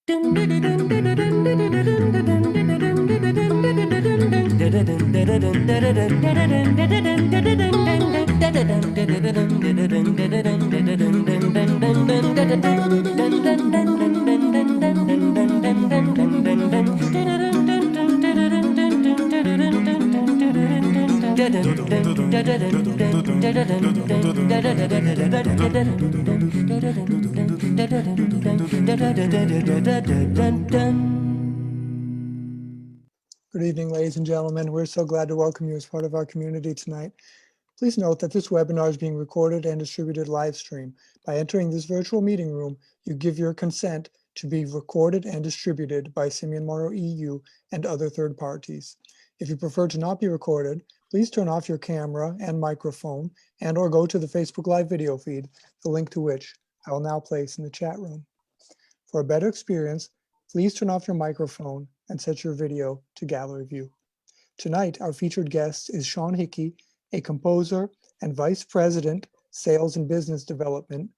Good evening, ladies and gentlemen. We're so glad to welcome you as part of our community tonight. Please note that this webinar is being recorded and distributed live stream. By entering this virtual meeting room, you give your consent to be recorded and distributed by Simeon Morrow EU and other third parties. If you prefer to not be recorded, please turn off your camera and microphone and/or go to the Facebook Live video feed, the link to which I will now place in the chat room. For a better experience, please turn off your microphone and set your video to gallery view. Tonight, our featured guest is Sean Hickey, a composer and Vice President, Sales and Business Development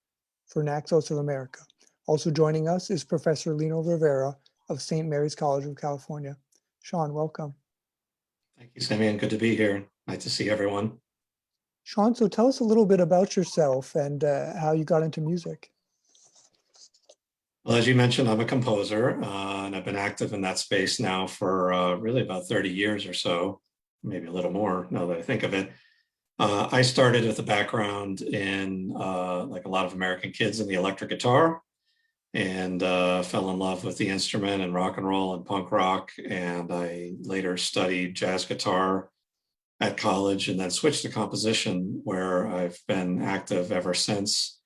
for Naxos of America. Also joining us is Professor Lino Rivera of St. Mary's College of California. Sean, welcome. Thank you, Simeon. Good to be here. Nice to see everyone. Sean, so tell us a little bit about yourself and how you got into music. Well, as you mentioned, I'm a composer, and I've been active in that space now for really about 30 years or so, maybe a little more now that I think of it. I started with a background in, like a lot of American kids, in the electric guitar, and fell in love with the instrument and rock and roll and punk rock. And I later studied jazz guitar at college and then switched to composition, where I've been active ever since.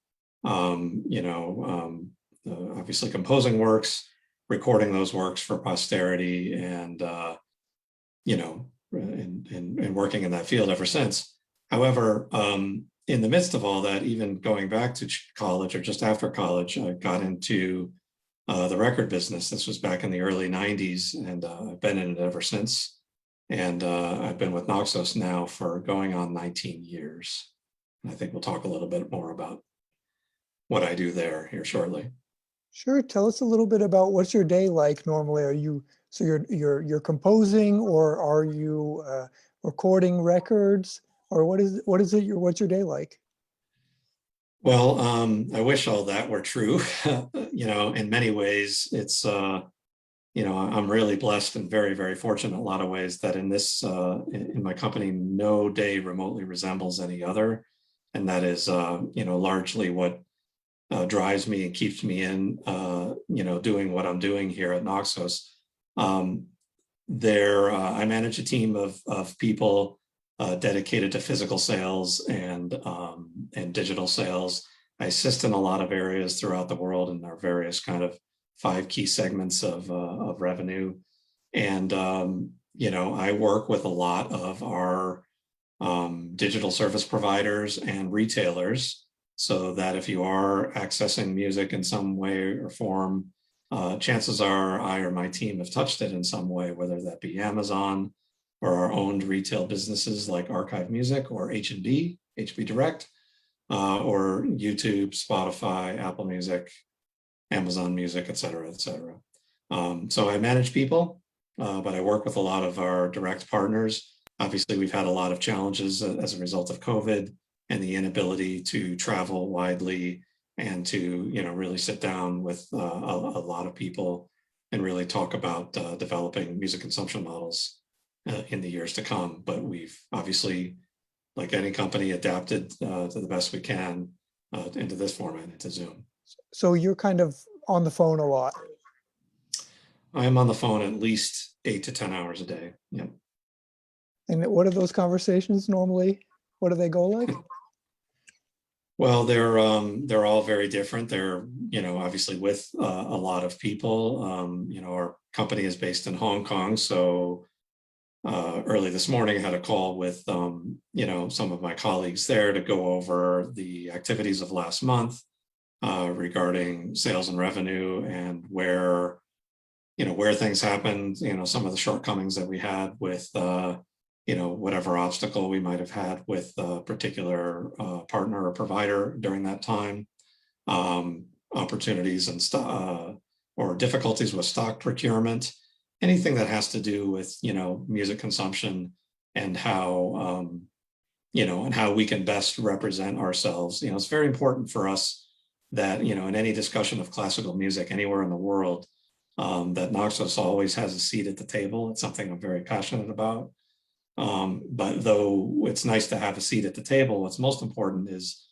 Obviously composing works, recording those works for posterity, and and working in that field ever since. However, in the midst of all that, even going back to college or just after college, I got into the record business. This was back in the early 90s, and I've been in it ever since. And I've been with Naxos now for going on 19 years. And I think we'll talk a little bit more about what I do there here shortly. Sure. Tell us a little bit about what's your day like normally. You're composing, or are you recording records, or what's your day like? Well, I wish all that were true. In many ways, it's I'm really blessed and very, very fortunate in a lot of ways that in my company, no day remotely resembles any other, and that is largely what drives me and keeps me in, doing what I'm doing here at Naxos. I manage a team of people dedicated to physical sales and digital sales. I assist in a lot of areas throughout the world in our various kind of 5 key segments of revenue. And, I work with a lot of our digital service providers and retailers, so that if you are accessing music in some way or form, chances are I or my team have touched it in some way, whether that be Amazon or our owned retail businesses like Archive Music or HB Direct, or YouTube, Spotify, Apple Music, Amazon Music, et cetera, et cetera. So I manage people, but I work with a lot of our direct partners. Obviously, we've had a lot of challenges as a result of COVID and the inability to travel widely and to, really sit down with a lot of people and really talk about developing music consumption models in the years to come. But we've obviously, like any company, adapted to the best we can into this format, into Zoom. So you're kind of on the phone a lot. I am on the phone at least 8 to 10 hours a day. Yeah. And what are those conversations normally? What do they go like? Well, they're all very different. They're, obviously with a lot of people. Our company is based in Hong Kong. So early this morning, I had a call with, some of my colleagues there to go over the activities of last month regarding sales and revenue, and where things happened, some of the shortcomings that we had with, whatever obstacle we might have had with a particular partner or provider during that time, opportunities and or difficulties with stock procurement, anything that has to do with, music consumption and how, and how we can best represent ourselves. It's very important for us that, in any discussion of classical music anywhere in the world, that Naxos always has a seat at the table. It's something I'm very passionate about. But though it's nice to have a seat at the table, what's most important is,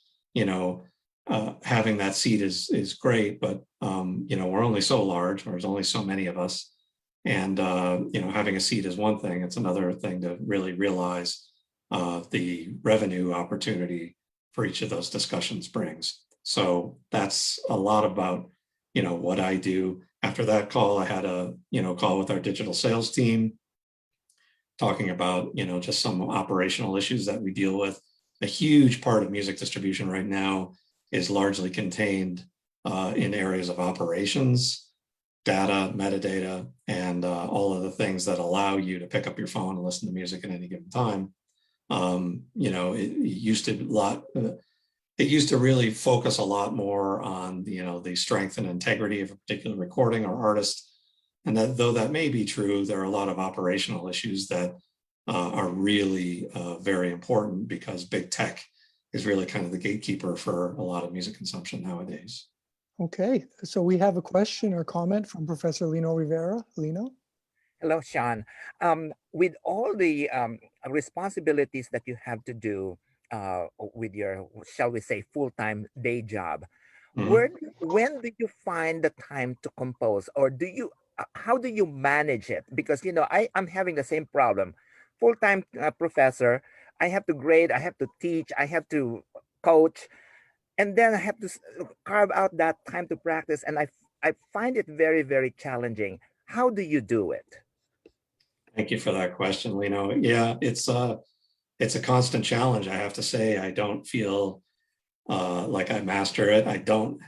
having that seat is great, but, we're only so large, there's only so many of us. And, having a seat is one thing. It's another thing to really realize the revenue opportunity for each of those discussions brings. So that's a lot about, what I do. After that call, I had a, call with our digital sales team, talking about, just some operational issues that we deal with. A huge part of music distribution right now is largely contained in areas of operations, data, metadata, and all of the things that allow you to pick up your phone and listen to music at any given time. It used to really focus a lot more on, the strength and integrity of a particular recording or artist. And that, though that may be true, there are a lot of operational issues that are really very important, because big tech is really kind of the gatekeeper for a lot of music consumption nowadays. Okay, so we have a question or comment from Professor Lino Rivera. Lino? Hello, Sean. With all the responsibilities that you have to do with your, shall we say, full-time day job, Mhm. when do you find the time to compose, or how do you manage it? Because I'm having the same problem. Full-time professor, I have to grade, I have to teach, I have to coach, and then I have to carve out that time to practice, and I find it very, very challenging. How do you do it? Thank you for that question, Lino. Yeah, it's a constant challenge. I have to say, I don't feel like I master it. I don't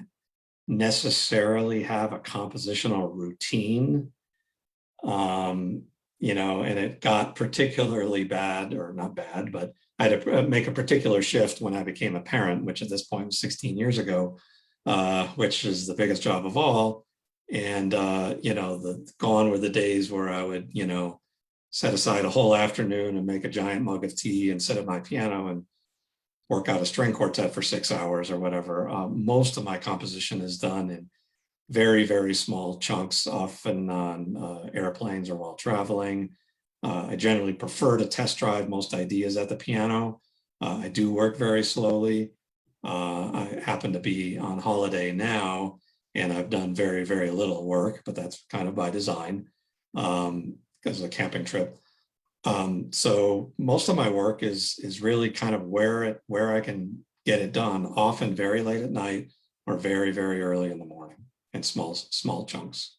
necessarily have a compositional routine. And it got particularly bad, or not bad, but I had to make a particular shift when I became a parent, which at this point was 16 years ago, which is the biggest job of all. And, gone were the days where I would, set aside a whole afternoon and make a giant mug of tea and sit at my piano and work out a string quartet for 6 hours or whatever. Most of my composition is done in very, very small chunks, often on airplanes or while traveling. I generally prefer to test drive most ideas at the piano. I do work very slowly. I happen to be on holiday now, and I've done very, very little work, but that's kind of by design, because of a camping trip. So most of my work is really kind of where I can get it done, often very late at night or very, very early in the morning, in small chunks.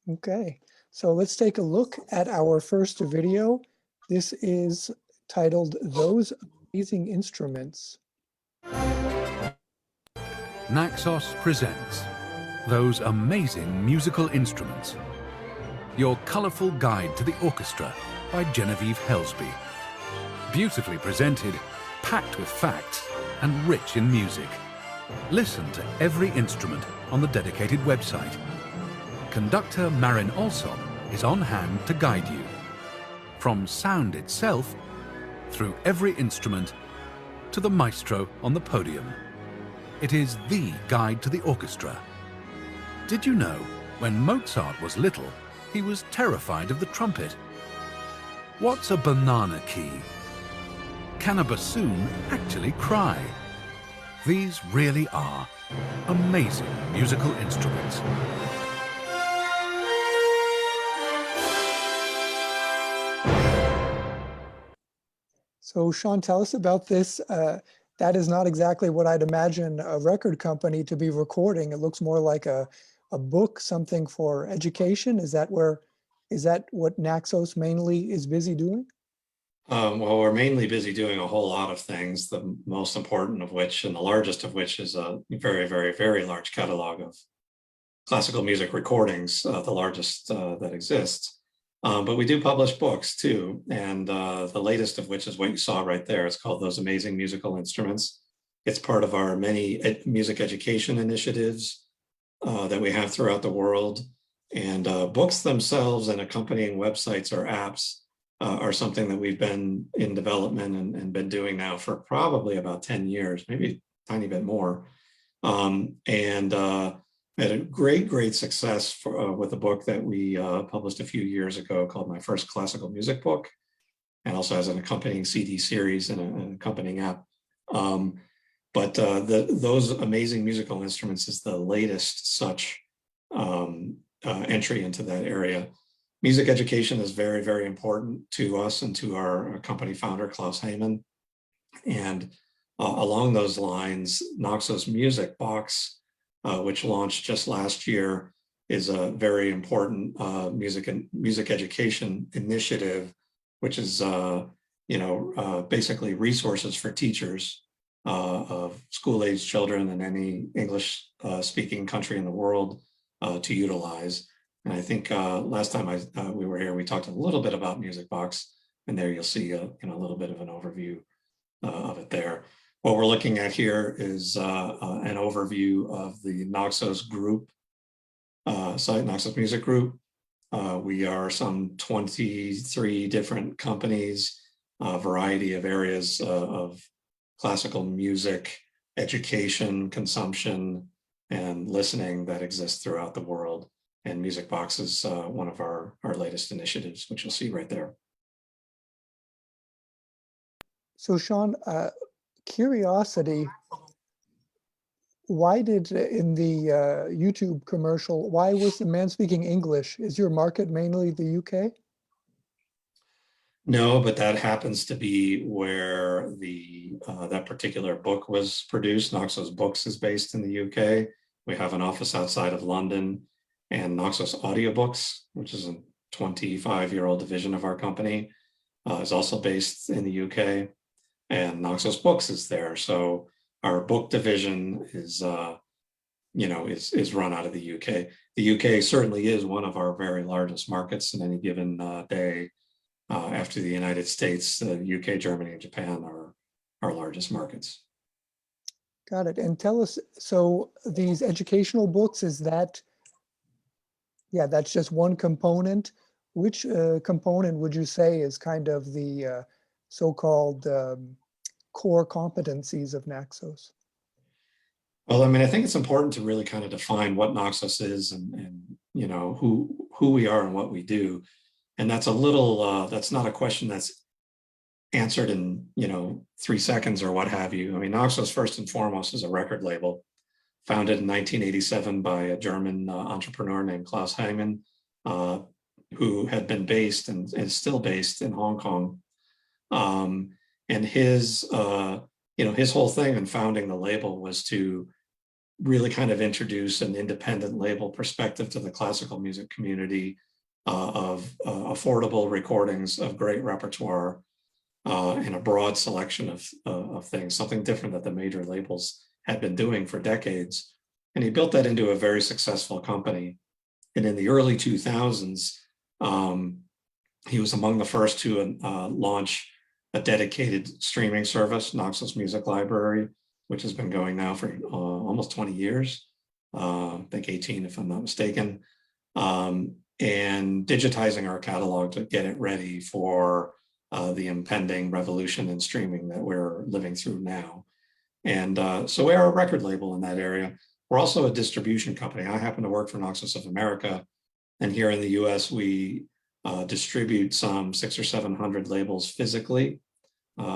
Okay, so let's take a look at our first video. This is titled Those Amazing Instruments. Naxos presents Those Amazing Musical Instruments, your colourful guide to the orchestra by Genevieve Helsby. Beautifully presented, packed with facts, and rich in music. Listen to every instrument on the dedicated website. Conductor Marin Olson is on hand to guide you. From sound itself, through every instrument, to the maestro on the podium. It is the guide to the orchestra. Did you know, when Mozart was little, he was terrified of the trumpet? What's a banana key? Can a bassoon actually cry? These really are amazing musical instruments. So Sean, tell us about this. That is not exactly what I'd imagine a record company to be recording. It looks more like a book, something for education. Is that what Naxos mainly is busy doing? Well, we're mainly busy doing a whole lot of things, the most important of which and the largest of which is a very, very, very large catalog of classical music recordings, the largest that exists. But we do publish books too. And the latest of which is what you saw right there. It's called Those Amazing Musical Instruments. It's part of our many music education initiatives. that we have throughout the world. And books themselves and accompanying websites or apps are something that we've been in development and been doing now for probably about 10 years, maybe a tiny bit more. And had a great success with a book that we published a few years ago called My First Classical Music Book, and also has an accompanying CD series and an accompanying app. But those amazing musical instruments is the latest such entry into that area. Music education is very important to us and to our company founder, Klaus Heyman. And along those lines, Naxos Music Box, which launched just last year, is a very important music education initiative, which is basically resources for teachers of school-age children in any English-speaking country in the world to utilize. And I think last time we were here, we talked a little bit about Music Box, and there you'll see a little bit of an overview of it there. What we're looking at here is an overview of the Naxos group site, Naxos Music Group. We are some 23 different companies, a variety of areas of classical music, education, consumption, and listening that exists throughout the world. And Music Box is one of our latest initiatives, which you'll see right there. So Sean, curiosity, why did in the YouTube commercial, why was the man speaking English? Is your market mainly the UK? No, but that happens to be where that particular book was produced. Naxos Books is based in the UK. We have an office outside of London, and Naxos Audiobooks, which is a 25-year-old division of our company, is also based in the UK, and Naxos Books is there. So our book division is run out of the UK. The UK certainly is one of our very largest markets in any given day. After the United States, the UK, Germany, and Japan are our largest markets. Got it. And tell us, so these educational books, is that, yeah, that's just one component. Which component would you say is kind of the so-called core competencies of Naxos? Well, I mean, I think it's important to really kind of define what Naxos is and who we are and what we do. And that's a little, that's not a question that's answered in, 3 seconds or what have you. I mean, Naxos, first and foremost, is a record label founded in 1987 by a German entrepreneur named Klaus Heyman, who had been based and is still based in Hong Kong. And his whole thing in founding the label was to really kind of introduce an independent label perspective to the classical music community, of affordable recordings of great repertoire and a broad selection of things, something different that the major labels had been doing for decades. And he built that into a very successful company. And in the early 2000s, he was among the first to launch a dedicated streaming service, Naxos Music Library, which has been going now for almost 20 years, I think 18 if I'm not mistaken. And digitizing our catalog to get it ready for the impending revolution in streaming that we're living through now. And so we are a record label in that area. We're also a distribution company. I happen to work for Naxos of America, and here in the US, we distribute some 600 or 700 labels physically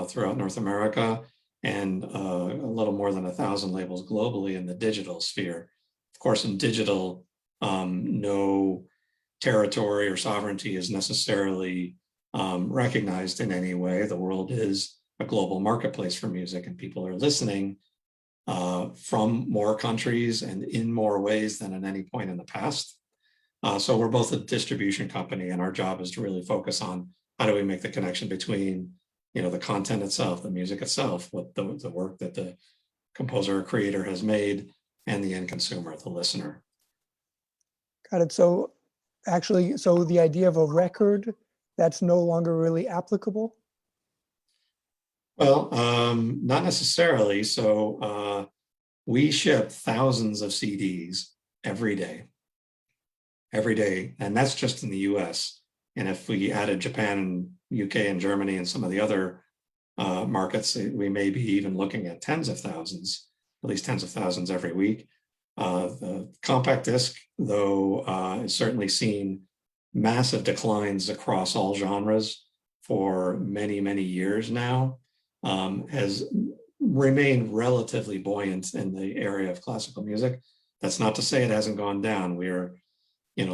throughout North America, and a little more than 1,000 labels globally in the digital sphere. Of course, in digital, no territory or sovereignty is necessarily recognized in any way. The world is a global marketplace for music, and people are listening from more countries and in more ways than at any point in the past. So we're both a distribution company, and our job is to really focus on how do we make the connection between the content itself, the music itself, what the work that the composer or creator has made, and the end consumer, the listener. Got it. So actually, so the idea of a record, that's no longer really applicable? Well, not necessarily. So we ship thousands of CDs every day. And that's just in the US. And if we added Japan, UK, and Germany, and some of the other markets, we may be even looking at tens of thousands, at least tens of thousands every week. The compact disc, though, has certainly seen massive declines across all genres for many, many years now, has remained relatively buoyant in the area of classical music. That's not to say it hasn't gone down. We're,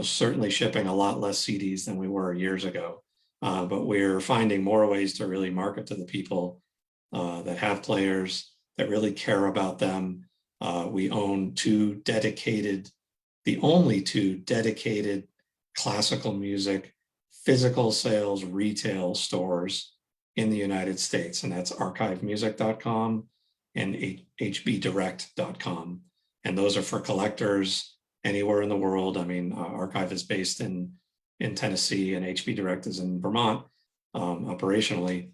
certainly shipping a lot less CDs than we were years ago, but we're finding more ways to really market to the people that have players, that really care about them. We own the only two dedicated classical music physical sales retail stores in the United States, and that's archivemusic.com and hbdirect.com. And those are for collectors anywhere in the world. I mean, Archive is based in Tennessee and HB Direct is in Vermont. Operationally,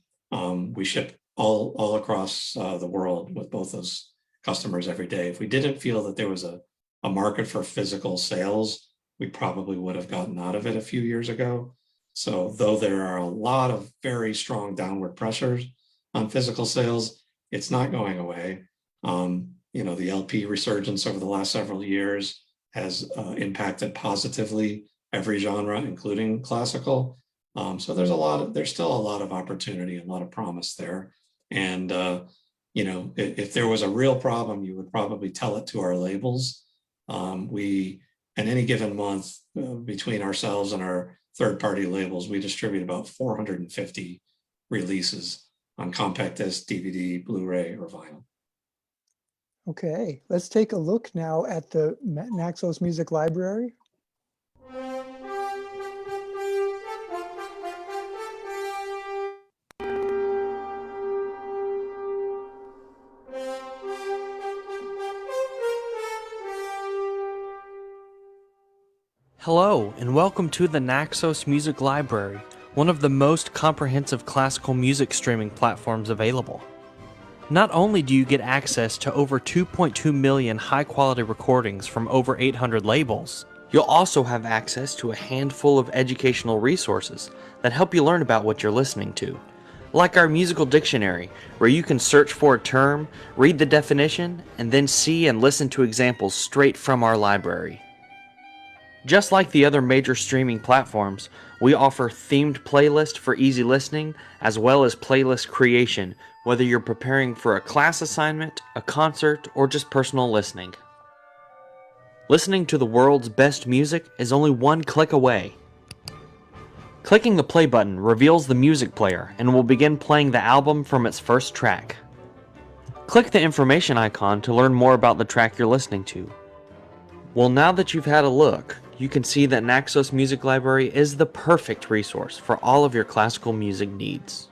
we ship all across the world with both those customers every day. If we didn't feel that there was a market for physical sales, we probably would have gotten out of it a few years ago. So though there are a lot of very strong downward pressures on physical sales, it's not going away. The LP resurgence over the last several years has impacted positively every genre, including classical. So there's still a lot of opportunity and a lot of promise there. And, if there was a real problem, you would probably tell it to our labels. We, in any given month, between ourselves and our third-party labels, we distribute about 450 releases on compact disc, DVD, Blu-ray, or vinyl. Okay, let's take a look now at the Naxos Music Library. Hello, and welcome to the Naxos Music Library, one of the most comprehensive classical music streaming platforms available. Not only do you get access to over 2.2 million high-quality recordings from over 800 labels, you'll also have access to a handful of educational resources that help you learn about what you're listening to. Like our musical dictionary, where you can search for a term, read the definition, and then see and listen to examples straight from our library. Just like the other major streaming platforms, we offer themed playlists for easy listening, as well as playlist creation, whether you're preparing for a class assignment, a concert, or just personal listening. Listening to the world's best music is only one click away. Clicking the play button reveals the music player and will begin playing the album from its first track. Click the information icon to learn more about the track you're listening to. Well, now that you've had a look, you can see that Naxos Music Library is the perfect resource for all of your classical music needs.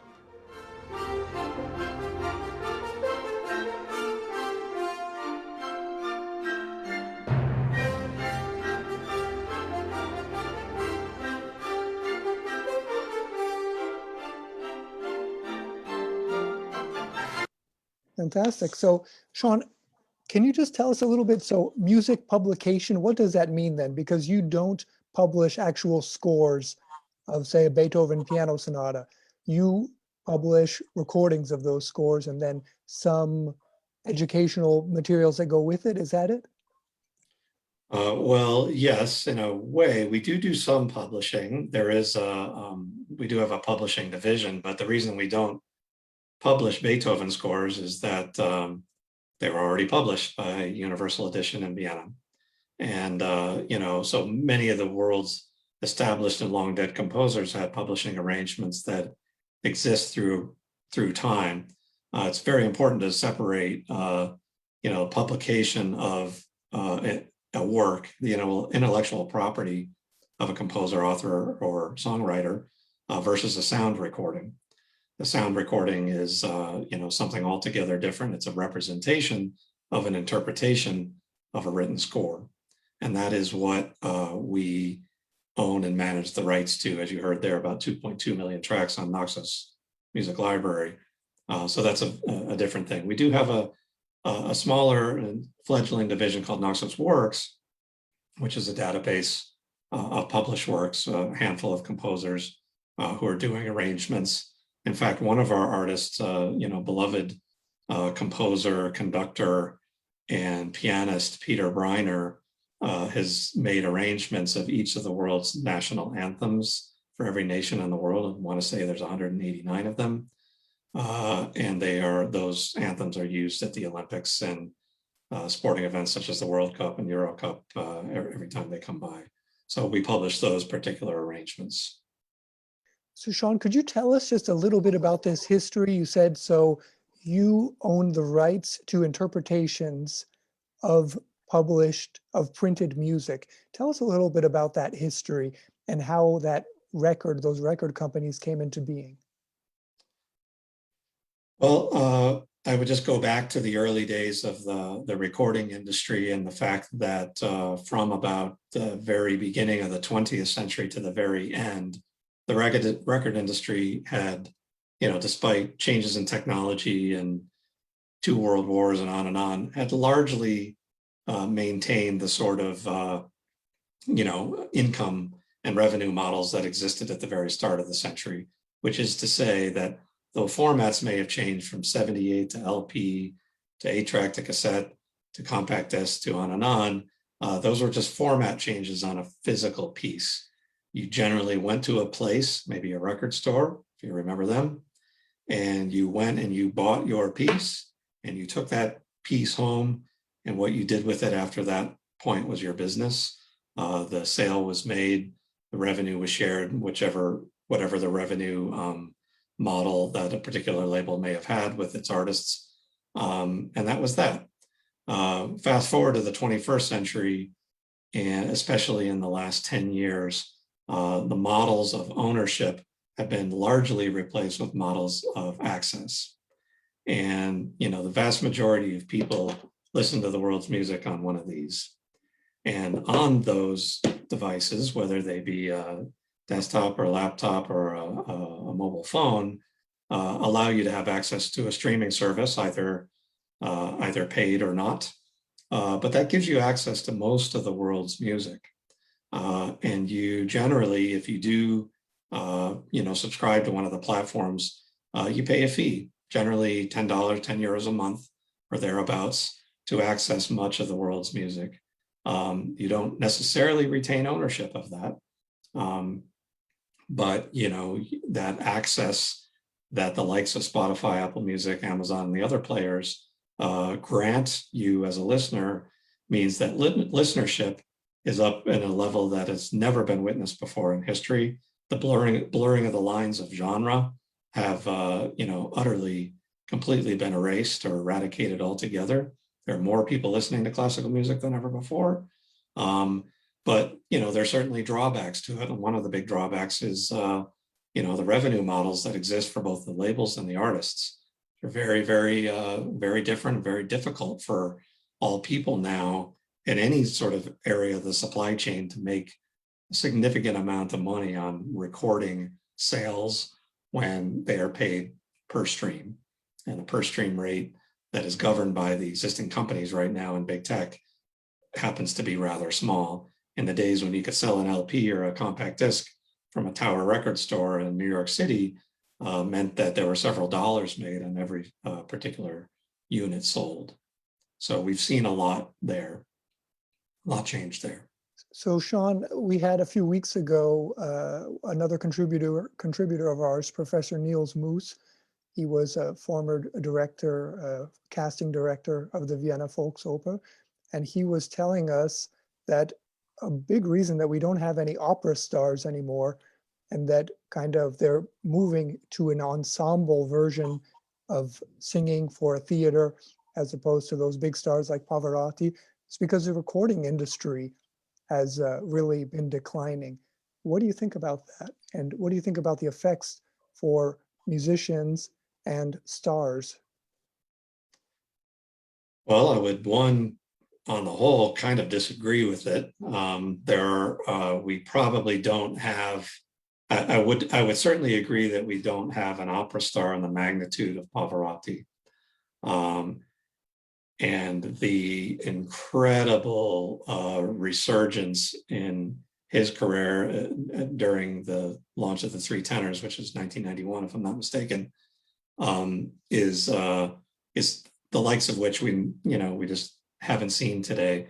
Fantastic. So, Sean, can you just tell us a little bit? So, music publication, what does that mean then? Because you don't publish actual scores of, say, a Beethoven piano sonata. You publish recordings of those scores and then some educational materials that go with it. Is that it? Well, yes, in a way, we do some publishing. There is we do have a publishing division, but the reason we don't publish Beethoven scores is that they were already published by Universal Edition in Vienna. And, so many of the world's established and long dead composers had publishing arrangements that exist through time. It's very important to separate, publication of a work, the intellectual property of a composer, author, or songwriter versus a sound recording. The sound recording is, something altogether different. It's a representation of an interpretation of a written score. And that is what we own and manage the rights to, as you heard there, about 2.2 million tracks on Naxos Music Library. So that's a different thing. We do have a smaller and fledgling division called Naxos Works, which is a database of published works, a handful of composers who are doing arrangements. In fact, one of our artists, beloved composer, conductor, and pianist, Peter Briner, has made arrangements of each of the world's national anthems for every nation in the world. I want to say there's 189 of them. And those anthems are used at the Olympics and sporting events such as the World Cup and Euro Cup every time they come by. So we publish those particular arrangements. So Sean, could you tell us just a little bit about this history? You said, so you own the rights to interpretations of printed music. Tell us a little bit about that history and how those record companies came into being. Well, I would just go back to the early days of the recording industry and the fact that from about the very beginning of the 20th century to the very end, the record industry had, despite changes in technology and 2 world wars and on, had largely maintained the sort of, income and revenue models that existed at the very start of the century, which is to say that though formats may have changed from 78 to LP to 8-track to cassette to compact disc to on, those were just format changes on a physical piece. You generally went to a place, maybe a record store, if you remember them, and you went and you bought your piece and you took that piece home, and what you did with it after that point was your business. The sale was made, the revenue was shared, whatever the revenue model that a particular label may have had with its artists. And that was that. Fast forward to the 21st century, and especially in the last 10 years, the models of ownership have been largely replaced with models of access. And, the vast majority of people listen to the world's music on one of these. And on those devices, whether they be a desktop or a laptop or a mobile phone, allow you to have access to a streaming service, either paid or not. But that gives you access to most of the world's music. And you generally, if you do, subscribe to one of the platforms, you pay a fee, generally $10, 10 euros a month or thereabouts, to access much of the world's music. You don't necessarily retain ownership of that. But, that access that the likes of Spotify, Apple Music, Amazon, and the other players grant you as a listener means that listenership is up in a level that has never been witnessed before in history. The blurring of the lines of genre have, utterly, completely been erased or eradicated altogether. There are more people listening to classical music than ever before. But, there are certainly drawbacks to it. And one of the big drawbacks is, the revenue models that exist for both the labels and the artists. They're very, very, very different, very difficult for all people now in any sort of area of the supply chain to make a significant amount of money on recording sales when they are paid per stream. And the per stream rate that is governed by the existing companies right now in big tech happens to be rather small. In the days when you could sell an LP or a compact disc from a Tower record store in New York City, meant that there were several dollars made on every particular unit sold. So we've seen a lot there, a lot changed there. So Sean, we had a few weeks ago another contributor of ours, Professor Niels Moos. He was a former casting director of the Vienna Volksoper, and he was telling us that a big reason that we don't have any opera stars anymore, and that kind of they're moving to an ensemble version of singing for a theater as opposed to those big stars like Pavarotti, is because the recording industry has really been declining. What do you think about that? And what do you think about the effects for musicians and stars? Well, I would, on the whole, kind of disagree with it. We probably don't have, I would certainly agree that we don't have an opera star in the magnitude of Pavarotti. and the incredible resurgence in his career during the launch of the Three Tenors, which is 1991, if I'm not mistaken, is the likes of which we just haven't seen today.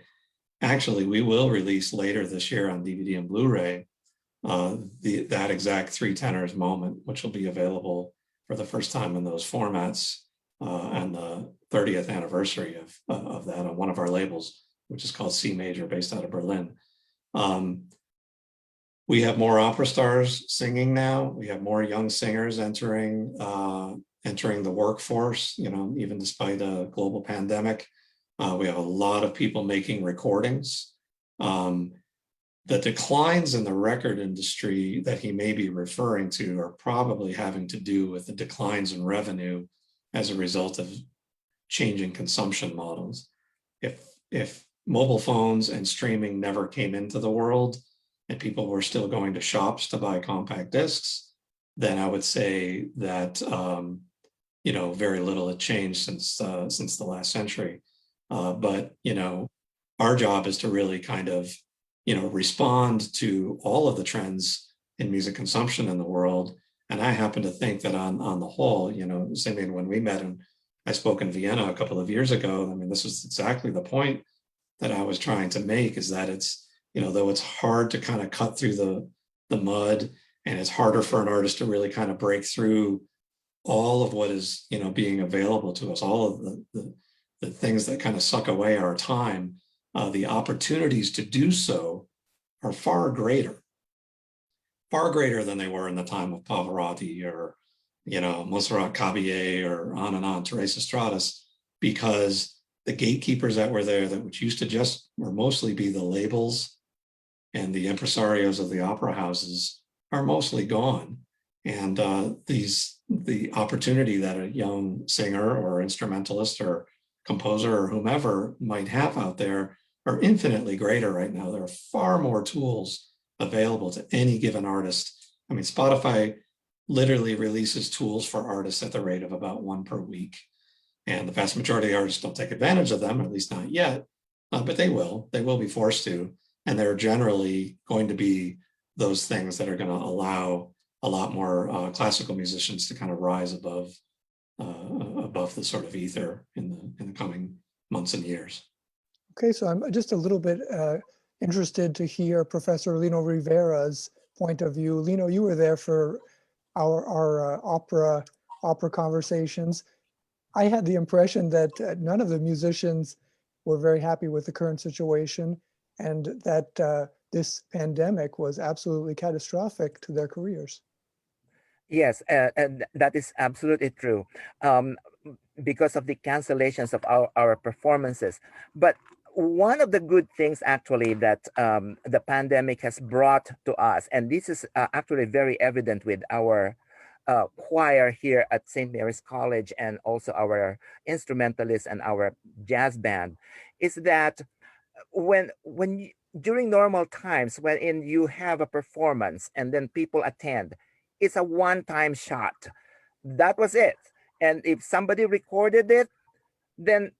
Actually, we will release later this year on DVD and Blu-ray that exact Three Tenors moment, which will be available for the first time in those formats on the 30th anniversary of that on one of our labels, which is called C Major, based out of Berlin. We have more opera stars singing now. We have more young singers entering the workforce, even despite a global pandemic. We have a lot of people making recordings. The declines in the record industry that he may be referring to are probably having to do with the declines in revenue as a result of changing consumption models. If mobile phones and streaming never came into the world and people were still going to shops to buy compact discs, then I would say that very little had changed since the last century. But our job is to really kind of respond to all of the trends in music consumption in the world. And I happen to think that on the whole, Simeon, when we met and I spoke in Vienna a couple of years ago, I mean, this was exactly the point that I was trying to make, is that it's, though it's hard to kind of cut through the mud, and it's harder for an artist to really kind of break through all of what is, being available to us, all of the things that kind of suck away our time, the opportunities to do so are far greater than they were in the time of Pavarotti or, Montserrat Caballé or on, Teresa Stratas, because the gatekeepers that were there, which used to just or mostly be the labels and the impresarios of the opera houses, are mostly gone. And the opportunity that a young singer or instrumentalist or composer or whomever might have out there are infinitely greater right now. There are far more tools available to any given artist. I mean, Spotify literally releases tools for artists at the rate of about one per week. And the vast majority of artists don't take advantage of them, at least not yet, but they will be forced to. And they're generally going to be those things that are going to allow a lot more classical musicians to kind of rise above the sort of ether in the coming months and years. Okay, so I'm just a little bit interested to hear Professor Lino Rivera's point of view. Lino, you were there for our opera conversations. I had the impression that none of the musicians were very happy with the current situation, and that this pandemic was absolutely catastrophic to their careers. Yes, and that is absolutely true, because of the cancellations of our performances. But one of the good things actually that the pandemic has brought to us, and this is actually very evident with our choir here at St. Mary's College, and also our instrumentalists and our jazz band, is that during normal times, when you have a performance and then people attend, it's a one-time shot. That was it. And if somebody recorded it, then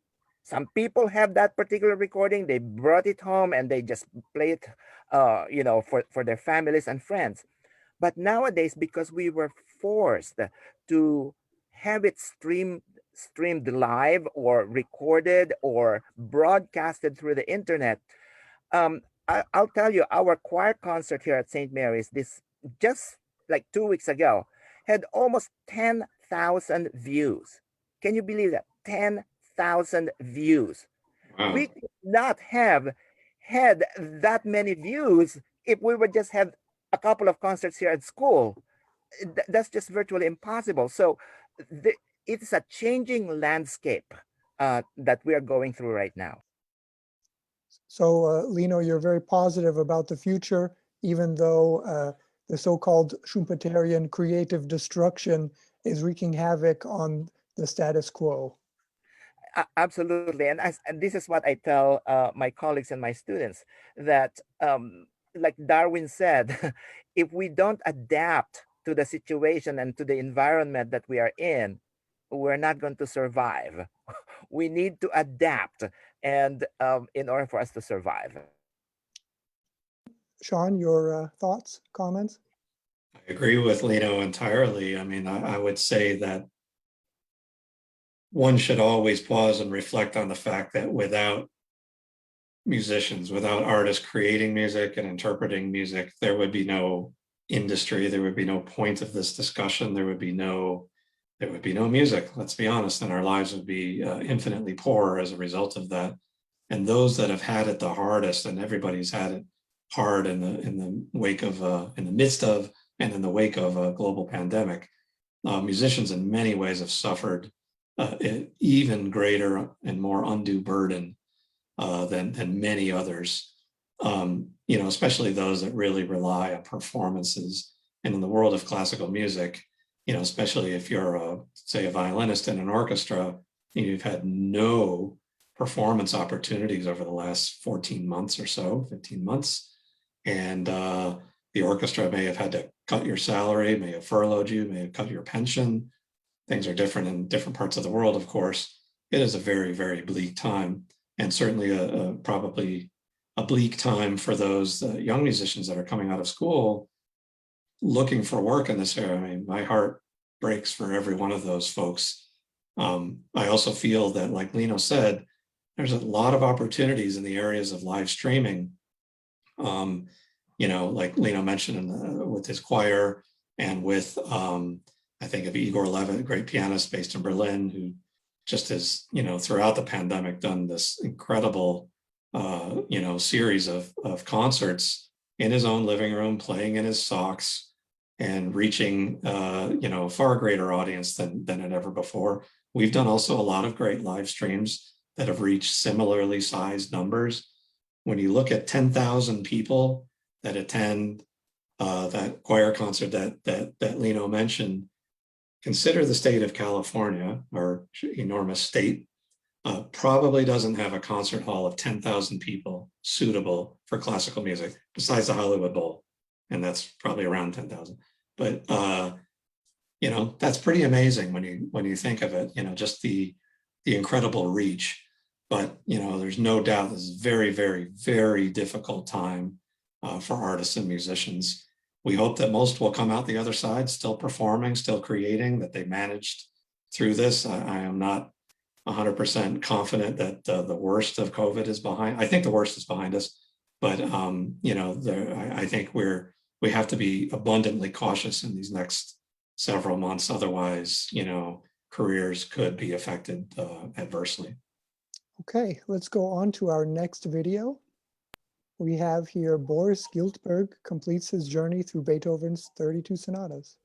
some people have that particular recording, they brought it home and they just play it for their families and friends. But nowadays, because we were forced to have it streamed live or recorded or broadcasted through the internet, I'll tell you, our choir concert here at St. Mary's, this just like 2 weeks ago, had almost 10,000 views. Can you believe that? 10,000 views. Wow. We could not have had that many views if we would just have a couple of concerts here at school. That's just virtually impossible. So it's a changing landscape that we are going through right now. So, Lino, you're very positive about the future, even though the so-called Schumpeterian creative destruction is wreaking havoc on the status quo. Absolutely. And this is what I tell my colleagues and my students, that like Darwin said, if we don't adapt to the situation and to the environment that we are in, we're not going to survive. we need to adapt, and in order for us to survive. Sean, your thoughts, comments? I agree with Lino entirely. I mean, I would say that one should always pause and reflect on the fact that without musicians, without artists creating music and interpreting music, there would be no industry, there would be no point of this discussion, there would be no music, let's be honest, and our lives would be infinitely poorer as a result of that. And those that have had it the hardest, and everybody's had it hard in the wake of in the midst of and in the wake of a global pandemic, musicians in many ways have suffered an even greater and more undue burden than many others. Especially those that really rely on performances. And in the world of classical music, especially if you're say a violinist in an orchestra, you've had no performance opportunities over the last 14 months or so, 15 months. And the orchestra may have had to cut your salary, may have furloughed you, may have cut your pension. Things are different in different parts of the world, of course. It is a very, very bleak time, and certainly probably a bleak time for those young musicians that are coming out of school looking for work in this area. I mean, my heart breaks for every one of those folks. I also feel that, like Lino said, there's a lot of opportunities in the areas of live streaming. Like Lino mentioned with his choir, and with, I think of Igor Levin, a great pianist based in Berlin, who just has, throughout the pandemic done this incredible, series of concerts in his own living room, playing in his socks and reaching, a far greater audience than had ever before. We've done also a lot of great live streams that have reached similarly sized numbers. When you look at 10,000 people that attend that choir concert that Lino mentioned, consider the state of California, our enormous state, probably doesn't have a concert hall of 10,000 people suitable for classical music, besides the Hollywood Bowl, and that's probably around 10,000. But that's pretty amazing when you think of it. Just the incredible reach. But there's no doubt this is a very, very, very difficult time for artists and musicians. We hope that most will come out the other side still performing, still creating, that they managed through this. I am not 100% confident that the worst of COVID is behind. I think the worst is behind us, but I think we have to be abundantly cautious in these next several months. Otherwise, careers could be affected adversely. Okay, let's go on to our next video. We have here Boris Giltberg completes his journey through Beethoven's 32 sonatas.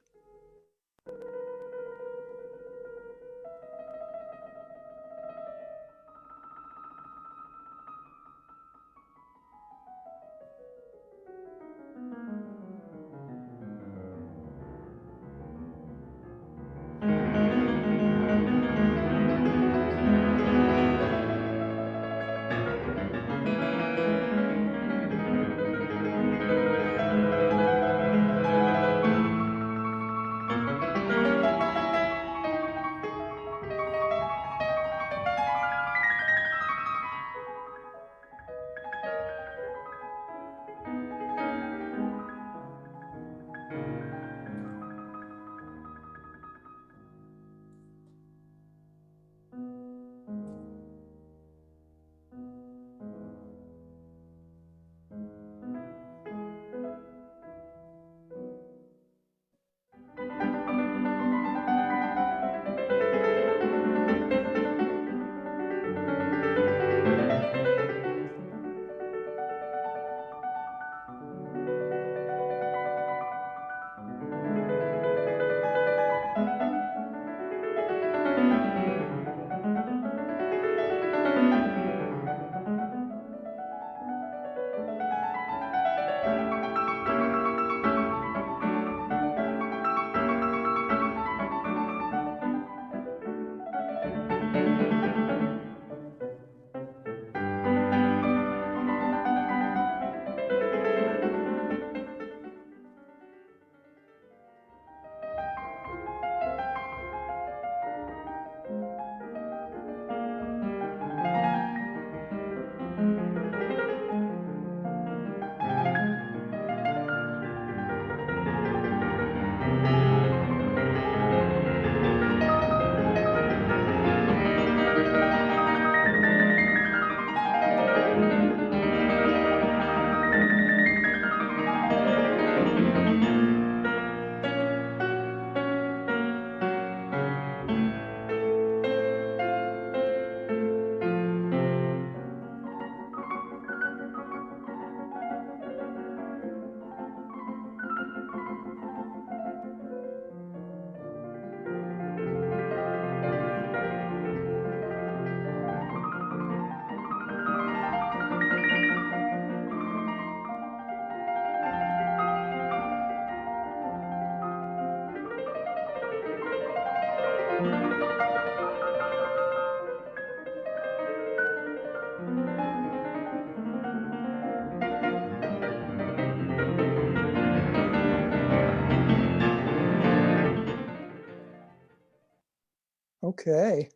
Okay.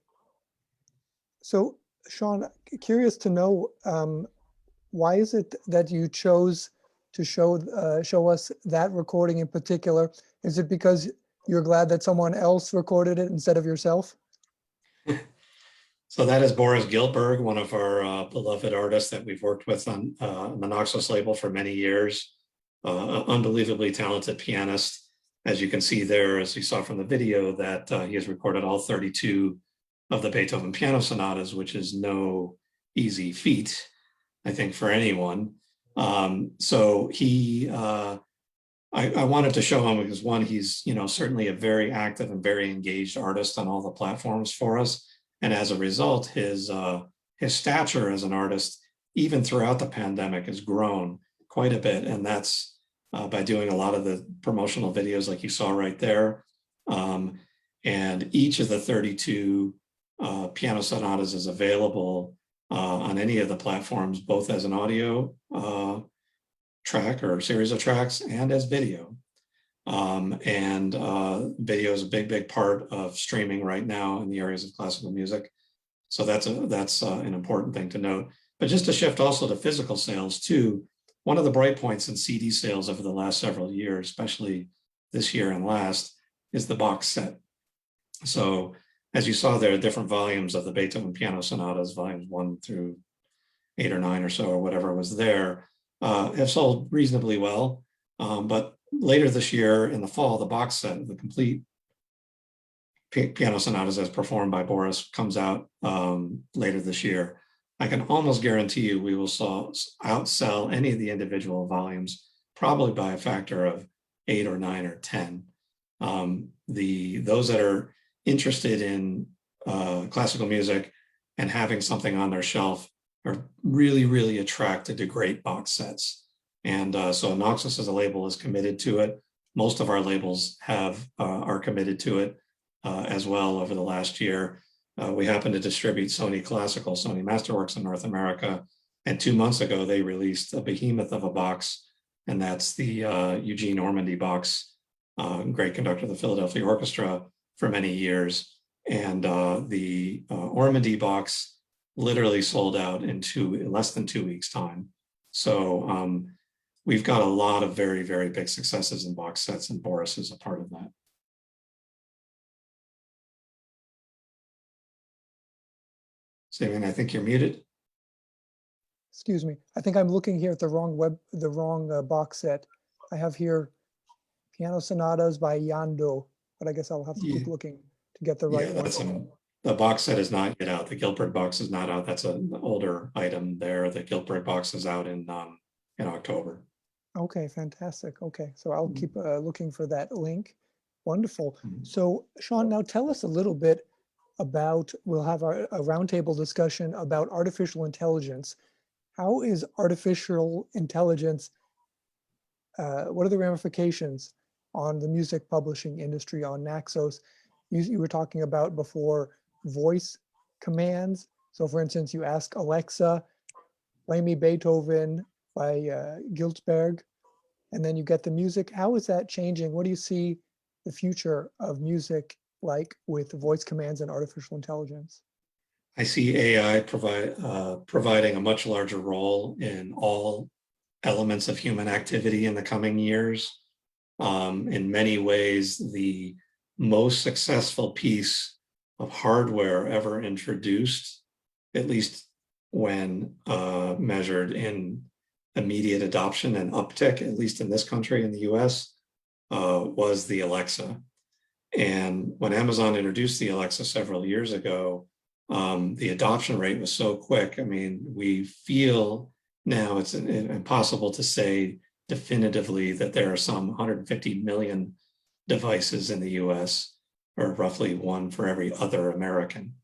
So, Sean, curious to know, why is it that you chose to show us that recording in particular? Is it because you're glad that someone else recorded it instead of yourself? So that is Boris Giltberg, one of our beloved artists that we've worked with on the Naxos label for many years. Unbelievably talented pianist. As you can see there, as you saw from the video, that he has recorded all 32 of the Beethoven piano sonatas, which is no easy feat, I think, for anyone. So he, I wanted to show him because one, he's certainly a very active and very engaged artist on all the platforms for us, and as a result, his stature as an artist, even throughout the pandemic, has grown quite a bit, and that's by doing a lot of the promotional videos like you saw right there. And each of the 32 piano sonatas is available on any of the platforms, both as an audio track or series of tracks and as video. And video is a big part of streaming right now in the areas of classical music. So that's an important thing to note. But just to shift also to physical sales too, one of the bright points in CD sales over the last several years, especially this year and last, is the box set. So as you saw, there are different volumes of the Beethoven piano sonatas, volumes 1 through 8 or 9 or so, or whatever was there, have sold reasonably well. But later this year in the fall, the box set, the complete piano sonatas as performed by Boris, comes out later this year. I can almost guarantee you we will outsell any of the individual volumes, probably by a factor of 8 or 9 or 10. Those that are interested in classical music and having something on their shelf are really attracted to great box sets. And so Naxos as a label is committed to it. Most of our labels are committed to it as well over the last year. We happen to distribute Sony Masterworks in North America. And 2 months ago, they released a behemoth of a box, and that's the Eugene Ormandy box, great conductor of the Philadelphia Orchestra for many years. And the Ormandy box literally sold out in less than 2 weeks' time. So we've got a lot of very big successes in box sets, and Boris is a part of that. Stephen, I think you're muted. Excuse me. I think I'm looking here at the wrong box set. I have here piano sonatas by Yando, but I guess I'll have to keep looking to get the right one. The box set is not yet out. The Giltberg box is not out. That's an older item there. The Giltberg box is out in October. Okay, fantastic. Okay, so I'll keep looking for that link. Wonderful. So Sean, now tell us a little bit about, we'll have a roundtable discussion about artificial intelligence. How is artificial intelligence, what are the ramifications on the music publishing industry, on Naxos? You were talking about before voice commands. So for instance, you ask Alexa, play me Beethoven by Giltberg, and then you get the music. How is that changing? What do you see the future of music like with voice commands and artificial intelligence? I see AI providing a much larger role in all elements of human activity in the coming years. In many ways, the most successful piece of hardware ever introduced, at least when measured in immediate adoption and uptick, at least in this country, in the US, was the Alexa. And when Amazon introduced the Alexa several years ago, the adoption rate was so quick. I mean, we feel now it's impossible to say definitively that there are some 150 million devices in the US, or roughly one for every other American.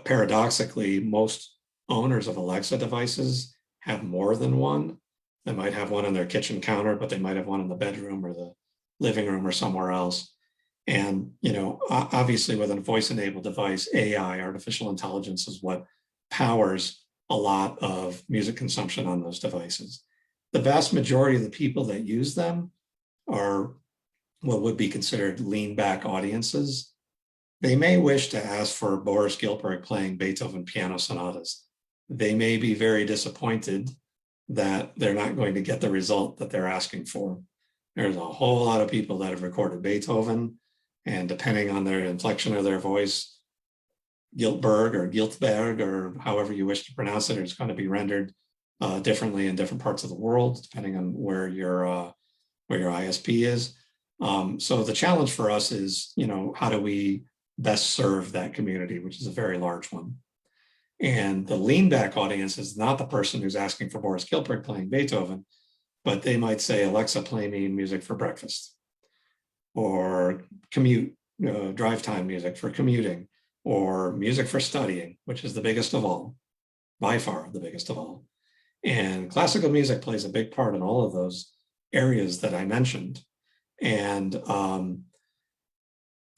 Paradoxically, most owners of Alexa devices have more than one. They might have one on their kitchen counter, but they might have one in the bedroom or the living room or somewhere else. And, obviously with a voice-enabled device, AI, artificial intelligence, is what powers a lot of music consumption on those devices. The vast majority of the people that use them are what would be considered lean back audiences, they may wish to ask for Boris Gilbert playing Beethoven piano sonatas. They may be very disappointed that they're not going to get the result that they're asking for. There's a whole lot of people that have recorded Beethoven, and depending on their inflection of their voice, Giltberg or Giltberg, or however you wish to pronounce it, is going to be rendered differently in different parts of the world, depending on where your ISP is. So the challenge for us is, how do we best serve that community, which is a very large one. And the lean back audience is not the person who's asking for Boris Gilbert playing Beethoven, but they might say, Alexa, play me music for breakfast, or drive time music for commuting, or music for studying, which is the biggest of all, by far the biggest of all. And classical music plays a big part in all of those areas that I mentioned. And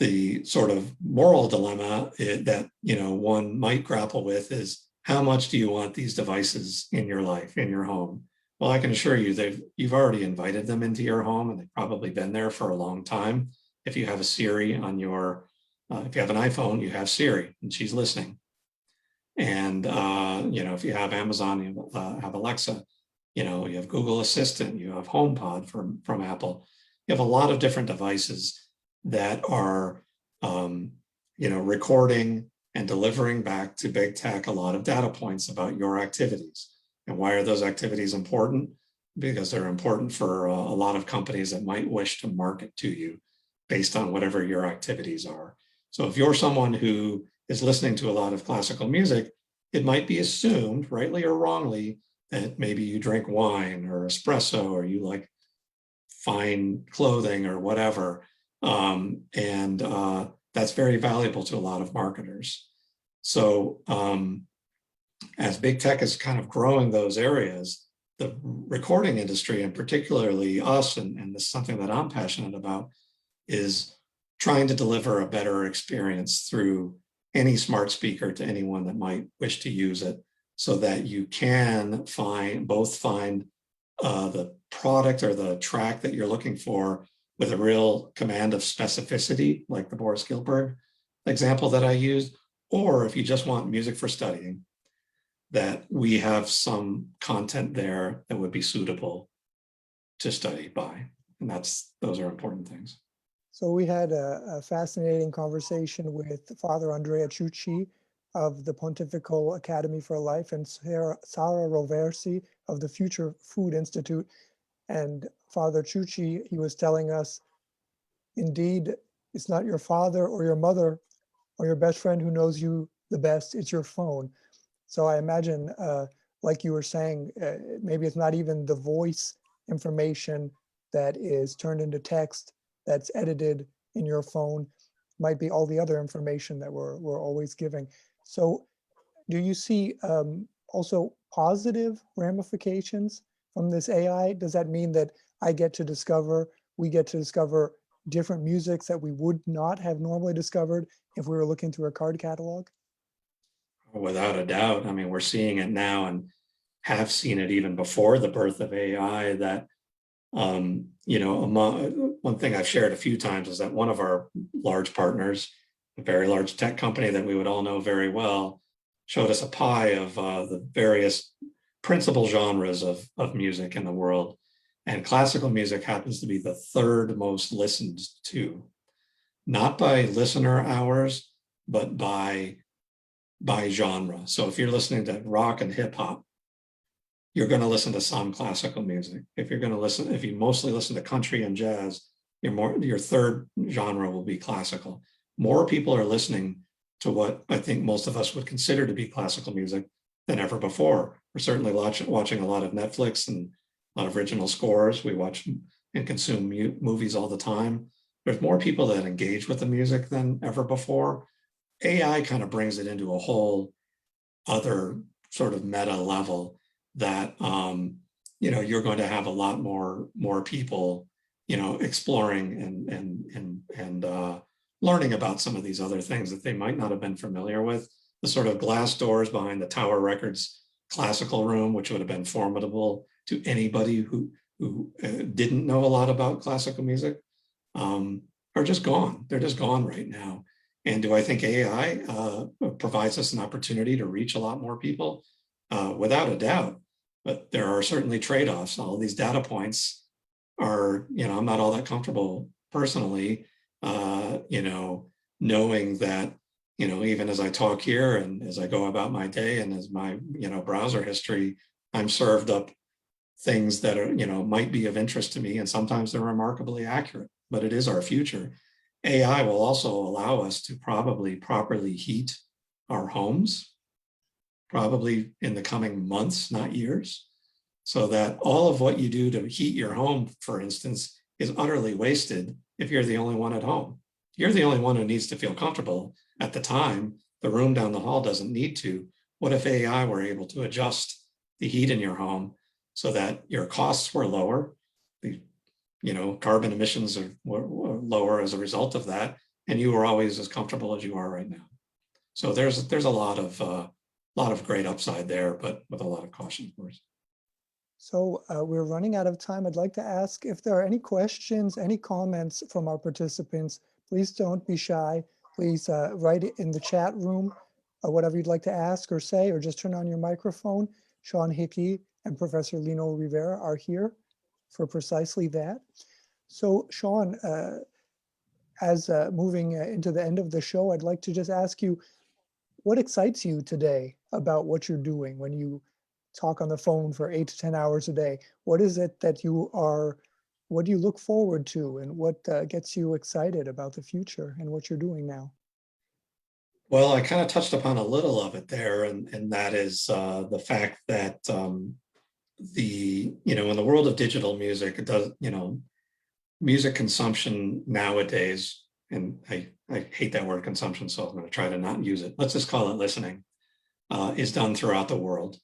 the sort of moral dilemma that one might grapple with is, how much do you want these devices in your life, in your home? Well, I can assure you that you've already invited them into your home, and they've probably been there for a long time. If you have a Siri on your, if you have an iPhone, you have Siri, and she's listening. And if you have Amazon, you have Alexa. You have Google Assistant, you have HomePod from Apple. You have a lot of different devices that are, recording and delivering back to big tech a lot of data points about your activities. And why are those activities important? Because they're important for a lot of companies that might wish to market to you based on whatever your activities are. So if you're someone who is listening to a lot of classical music, it might be assumed, rightly or wrongly, that maybe you drink wine or espresso, or you like fine clothing or whatever. That's very valuable to a lot of marketers. So as big tech is kind of growing those areas, the recording industry, and particularly us, and this is something that I'm passionate about, is trying to deliver a better experience through any smart speaker to anyone that might wish to use it, so that you can find the product or the track that you're looking for with a real command of specificity, like the Boris Gilbert example that I used, or if you just want music for studying, that we have some content there that would be suitable to study by. And those are important things. So we had a fascinating conversation with Father Andrea Ciucci of the Pontifical Academy for Life, and Sara Roversi of the Future Food Institute. And Father Ciucci, he was telling us, indeed, it's not your father or your mother or your best friend who knows you the best, it's your phone. So I imagine, like you were saying, maybe it's not even the voice information that is turned into text that's edited in your phone, might be all the other information that we're always giving. So do you see also positive ramifications from this AI? Does that mean that we get to discover different musics that we would not have normally discovered if we were looking through a card catalog? Without a doubt. I mean, we're seeing it now, and have seen it even before the birth of AI, that one thing I've shared a few times is that one of our large partners, a very large tech company that we would all know very well, showed us a pie of the various principal genres of music in the world. And classical music happens to be the third most listened to, not by listener hours, but by genre. So if you're listening to rock and hip hop, you're going to listen to some classical music. If you mostly listen to country and jazz, your third genre will be classical. More people are listening to what I think most of us would consider to be classical music than ever before. We're certainly watching a lot of Netflix and a lot of original scores. We watch and consume movies all the time. There's more people that engage with the music than ever before. AI kind of brings it into a whole other sort of meta level that you're going to have a lot more people exploring and learning about some of these other things that they might not have been familiar with. The sort of glass doors behind the Tower Records classical room, which would have been formidable to anybody who didn't know a lot about classical music, are just gone. They're just gone right now. And do I think AI provides us an opportunity to reach a lot more people? Without a doubt. But there are certainly trade-offs. All these data points are, I'm not all that comfortable personally, knowing that, even as I talk here and as I go about my day and as my, browser history, I'm served up things that are, might be of interest to me. And sometimes they're remarkably accurate, but it is our future. AI will also allow us to probably properly heat our homes, probably in the coming months, not years, so that all of what you do to heat your home, for instance, is utterly wasted if you're the only one at home. You're the only one who needs to feel comfortable at the time. The room down the hall doesn't need to. What if AI were able to adjust the heat in your home so that your costs were lower, the carbon emissions were lower as a result of that, and you were always as comfortable as you are right now? So there's a lot of great upside there, but with a lot of caution, of course. So we're running out of time. I'd like to ask if there are any questions, any comments from our participants. Please don't be shy. Please write it in the chat room, whatever you'd like to ask or say, or just turn on your microphone. Sean Hickey and Professor Lino Rivera are here for precisely that. So Sean, as moving into the end of the show, I'd like to just ask you, what excites you today about what you're doing when you talk on the phone for 8 to 10 hours a day? What is it that what do you look forward to, and what gets you excited about the future and what you're doing now? Well, I kind of touched upon a little of it there, and that is the fact that in the world of digital music, it does, music consumption nowadays, and I hate that word consumption, so I'm going to try to not use it. Let's just call it listening, is done throughout the world.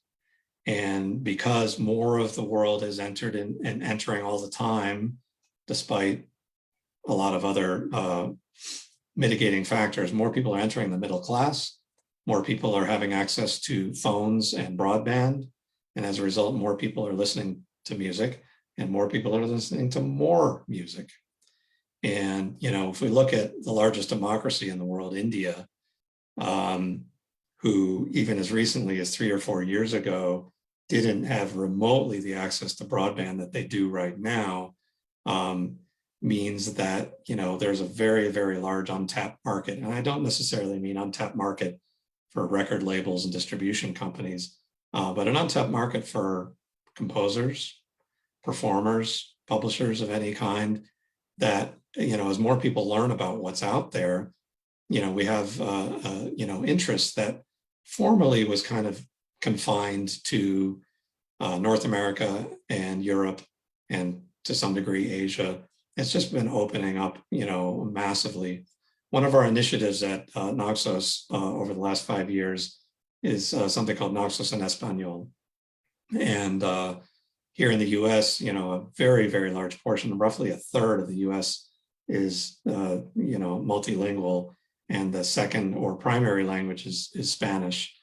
And because more of the world is entered in and entering all the time, despite a lot of other mitigating factors, more people are entering the middle class, more people are having access to phones and broadband. And as a result, more people are listening to music, and more people are listening to more music. And, if we look at the largest democracy in the world, India, who even as recently as 3 or 4 years ago didn't have remotely the access to broadband that they do right now, means that, there's a very, very large untapped market. And I don't necessarily mean untapped market for record labels and distribution companies, but an untapped market for composers, performers, publishers of any kind, that, as more people learn about what's out there, we have, interest that formerly was kind of confined to North America and Europe, and to some degree Asia. It's just been opening up, massively. One of our initiatives at Naxos over the last 5 years is something called Naxos en Español. And here in the US, a very, very large portion, roughly a third of the US is, multilingual, and the second or primary language is Spanish.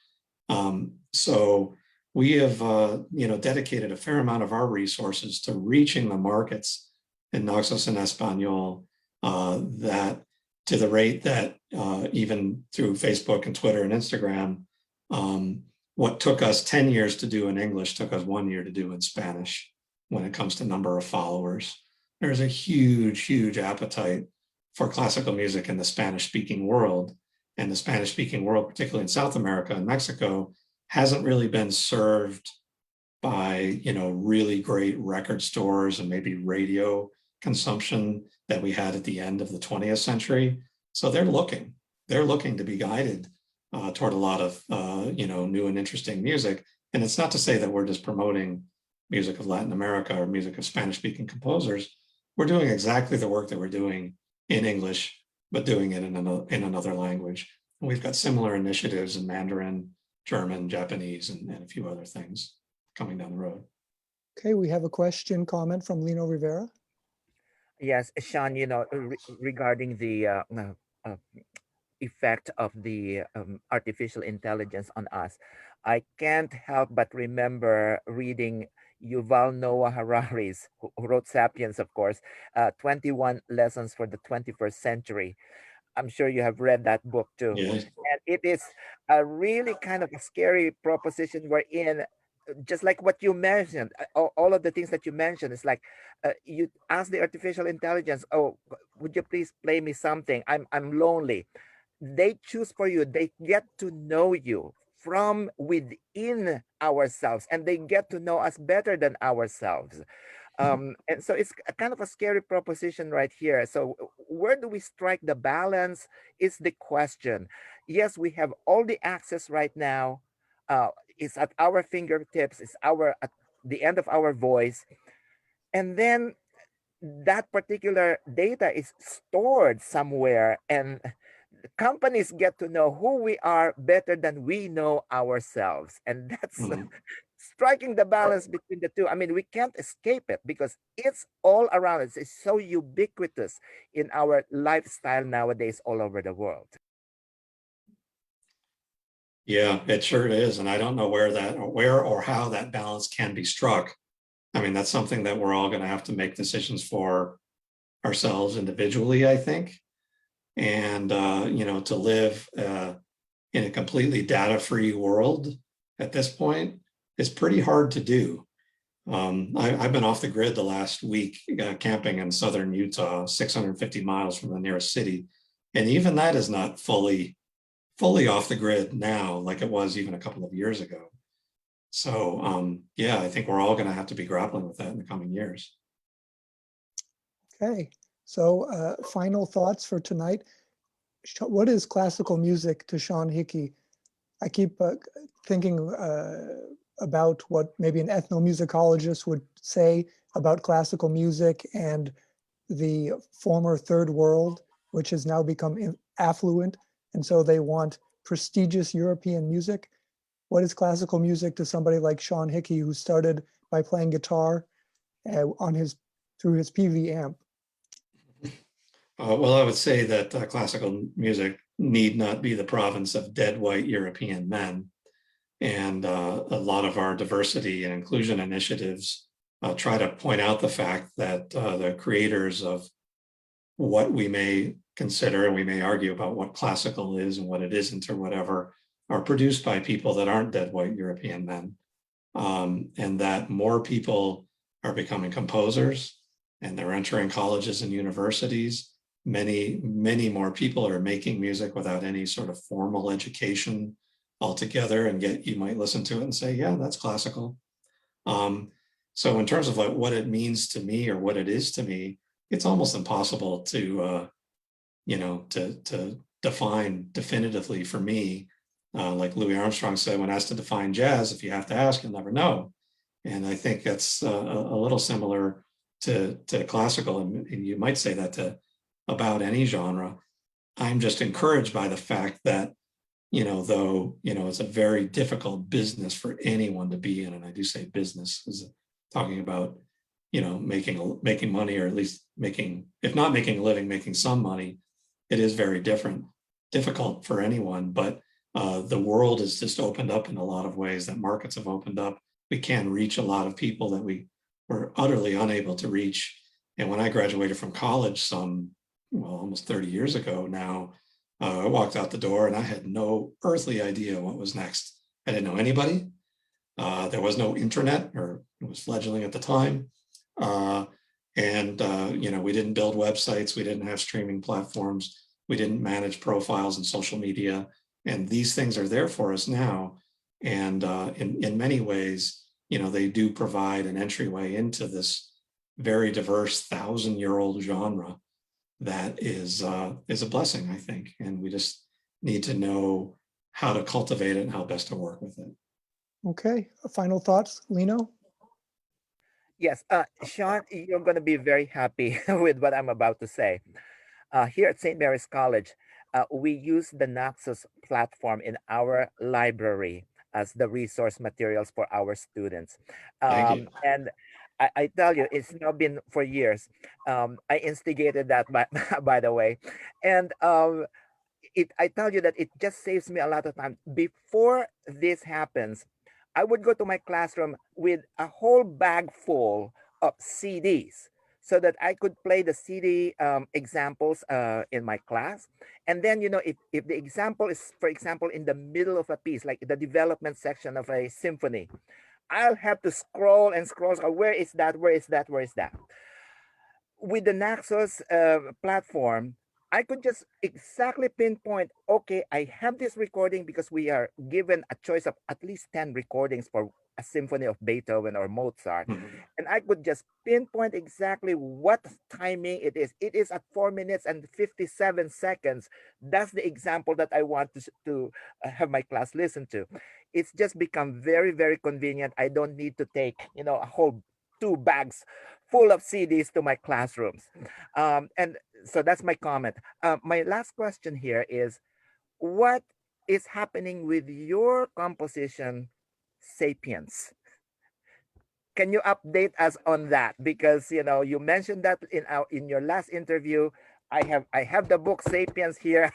So we have, dedicated a fair amount of our resources to reaching the markets in Naxos en Español, that to the rate that even through Facebook and Twitter and Instagram, what took us 10 years to do in English took us 1 year to do in Spanish when it comes to number of followers. There's a huge, huge appetite for classical music in the Spanish-speaking world. And the Spanish-speaking world, particularly in South America and Mexico, hasn't really been served by, really great record stores and maybe radio consumption that we had at the end of the 20th century. So they're looking to be guided toward a lot of, new and interesting music. And it's not to say that we're just promoting music of Latin America or music of Spanish-speaking composers. We're doing exactly the work that we're doing in English, but doing it in another language. And we've got similar initiatives in Mandarin, German, Japanese, and a few other things coming down the road. Okay, we have a comment from Lino Rivera. Yes, Sean, regarding the effect of the artificial intelligence on us, I can't help but remember reading Yuval Noah Harari's, who wrote *Sapiens*, of course, 21 Lessons for the 21st Century. I'm sure you have read that book too. Yeah. And it is a really kind of a scary proposition wherein, just like what you mentioned, all of the things that you mentioned, it's like you ask the artificial intelligence, oh, would you please play me something? I'm lonely. They choose for you. They get to know you from within ourselves, and they get to know us better than ourselves. And so it's a kind of a scary proposition right here. So where do we strike the balance is the question. Yes, we have all the access right now. It's at our fingertips. It's at the end of our voice. And then that particular data is stored somewhere, and companies get to know who we are better than we know ourselves. And that's Mhm. striking the balance between the two. I mean, we can't escape it because it's all around us. It's so ubiquitous in our lifestyle nowadays all over the world. Yeah, it sure is. And I don't know where or how that balance can be struck. I mean, that's something that we're all going to have to make decisions for ourselves individually, I think. And, to live in a completely data-free world at this point is pretty hard to do. I've been off the grid the last week, camping in southern Utah, 650 miles from the nearest city. And even that is not fully off the grid now, like it was even a couple of years ago. So yeah, I think we're all going to have to be grappling with that in the coming years. Okay, so final thoughts for tonight. What is classical music to Sean Hickey? I keep thinking about what maybe an ethnomusicologist would say about classical music and the former third world, which has now become affluent. And so they want prestigious European music. What is classical music to somebody like Sean Hickey, who started by playing guitar through his PV amp? Well, I would say that classical music need not be the province of dead white European men. And a lot of our diversity and inclusion initiatives try to point out the fact that the creators of what we may consider, and we may argue about what classical is and what it isn't or whatever, are produced by people that aren't dead white European men. And that more people are becoming composers and they're entering colleges and universities. Many more people are making music without any sort of formal education altogether, and yet you might listen to it and say, yeah, that's classical. So in terms of what it means to me or what it is to me, it's almost impossible to define definitively for me. Like Louis Armstrong said, when asked to define jazz, if you have to ask, you'll never know. And I think that's a little similar to classical, and you might say that to about any genre. I'm just encouraged by the fact that, though, it's a very difficult business for anyone to be in. And I do say business is talking about, making money, or at least if not making a living, making some money. It is very difficult for anyone, but the world has just opened up in a lot of ways, that markets have opened up. We can reach a lot of people that we were utterly unable to reach. And when I graduated from college almost 30 years ago now, I walked out the door and I had no earthly idea what was next. I didn't know anybody. There was no internet, or it was fledgling at the time. We didn't build websites. We didn't have streaming platforms. We didn't manage profiles and social media. And these things are there for us now. And in many ways, they do provide an entryway into this very diverse 1,000-year-old genre that is a blessing, I think. And we just need to know how to cultivate it and how best to work with it. Okay, final thoughts, Lino? Yes, Sean, you're going to be very happy with what I'm about to say. Here at St. Mary's College, we use the Naxos platform in our library as the resource materials for our students. Thank you. And I tell you, it's now been for years. I instigated that, by the way. And I tell you that it just saves me a lot of time. Before this happens, I would go to my classroom with a whole bag full of CDs so that I could play the CD examples in my class. And then, if the example is, for example, in the middle of a piece, like the development section of a symphony, I'll have to scroll and scroll. Where is that? Where is that? Where is that? With the Naxos platform, I could just exactly pinpoint, okay, I have this recording because we are given a choice of at least 10 recordings for a symphony of Beethoven or Mozart. Mhm. And I could just pinpoint exactly what timing it is. It is at 4 minutes and 57 seconds. That's the example that I want to have my class listen to. It's just become very, very convenient. I don't need to take, a whole 2 bags full of CDs to my classrooms. And so that's my comment. My last question here is, what is happening with your composition, Sapiens? Can you update us on that? Because you mentioned that in your last interview. I have the book Sapiens here,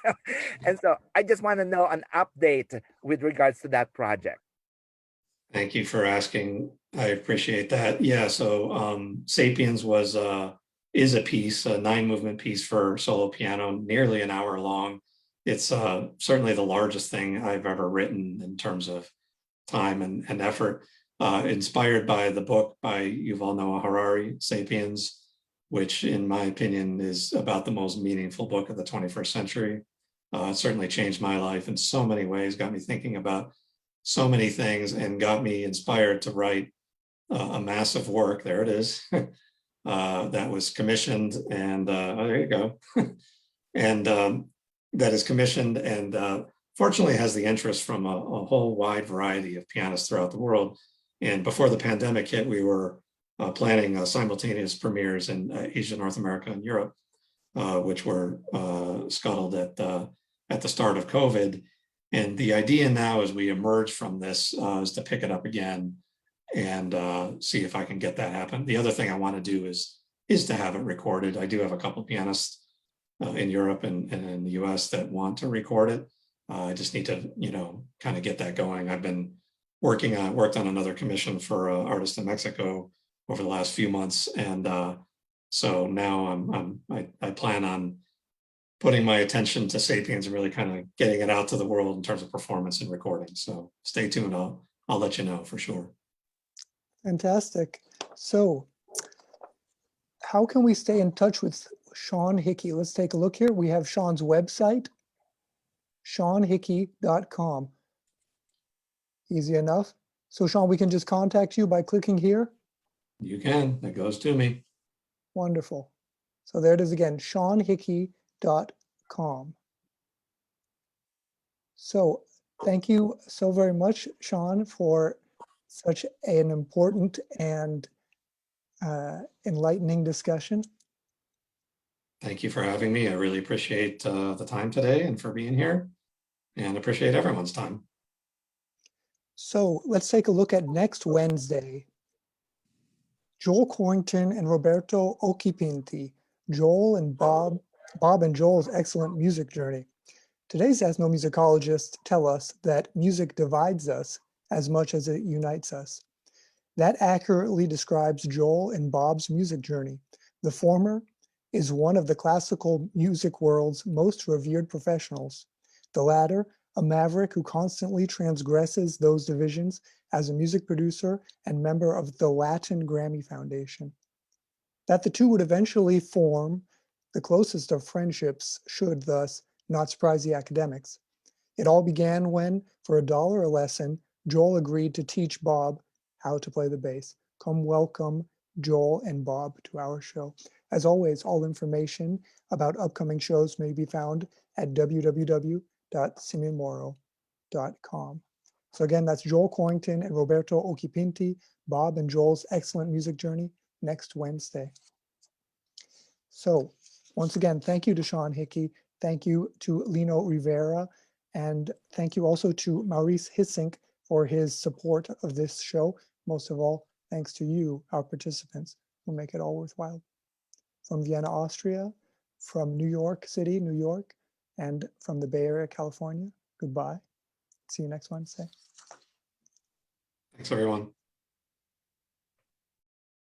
and so I just want to know an update with regards to that project. Thank you for asking. I appreciate that. Yeah, so Sapiens is a piece, a 9-movement piece for solo piano, nearly an hour long. It's certainly the largest thing I've ever written in terms of time and effort. Inspired by the book by Yuval Noah Harari, Sapiens, which in my opinion is about the most meaningful book of the 21st century. It certainly changed my life in so many ways, got me thinking about so many things, and got me inspired to write a massive work. There it is. That was commissioned, and oh, there you go. And that is commissioned, and fortunately has the interest from a whole wide variety of pianists throughout the world. And before the pandemic hit, we were planning simultaneous premieres in Asia, North America, and Europe, which were scuttled at the start of COVID. And the idea now, as we emerge from this, is to pick it up again and see if I can get that happen. The other thing I want to do is to have it recorded. I do have a couple pianists in Europe and in the US that want to record it. I just need to, kind of get that going. I've been worked on another commission for an artist in Mexico over the last few months, and so now I plan on putting my attention to Sapiens and really kind of getting it out to the world in terms of performance and recording. So stay tuned. I'll let you know for sure. Fantastic. So how can we stay in touch with Sean Hickey? Let's take a look here. We have Sean's website, seanhickey.com. Easy enough. So Sean, we can just contact you by clicking here. You can. That goes to me. Wonderful. So there it is again, seanhickey.com. So thank you so very much, Sean, for such an important and enlightening discussion. Thank you for having me. I really appreciate the time today and for being here, and appreciate everyone's time. So let's take a look at next Wednesday. Joel Corrington and Roberto Occhipinti, Joel and Bob and Joel's excellent music journey. Today's ethnomusicologists tell us that music divides us as much as it unites us. That accurately describes Joel and Bob's music journey. The former is one of the classical music world's most revered professionals. The latter, a maverick who constantly transgresses those divisions as a music producer and member of the Latin Grammy Foundation. That the two would eventually form the closest of friendships should thus not surprise the academics. It all began when, for $1 a lesson, Joel agreed to teach Bob how to play the bass. Come welcome Joel and Bob to our show. As always, all information about upcoming shows may be found at www.simimoro.com. So again, that's Joel Corrington and Roberto Occhipinti, Bob and Joel's excellent music journey next Wednesday. So once again, thank you to Sean Hickey. Thank you to Lino Rivera. And thank you also to Maurice Hissink for his support of this show. Most of all, thanks to you, our participants, who make it all worthwhile. From Vienna, Austria, from New York City, New York, and from the Bay Area, California, goodbye. See you next Wednesday. Thanks, everyone.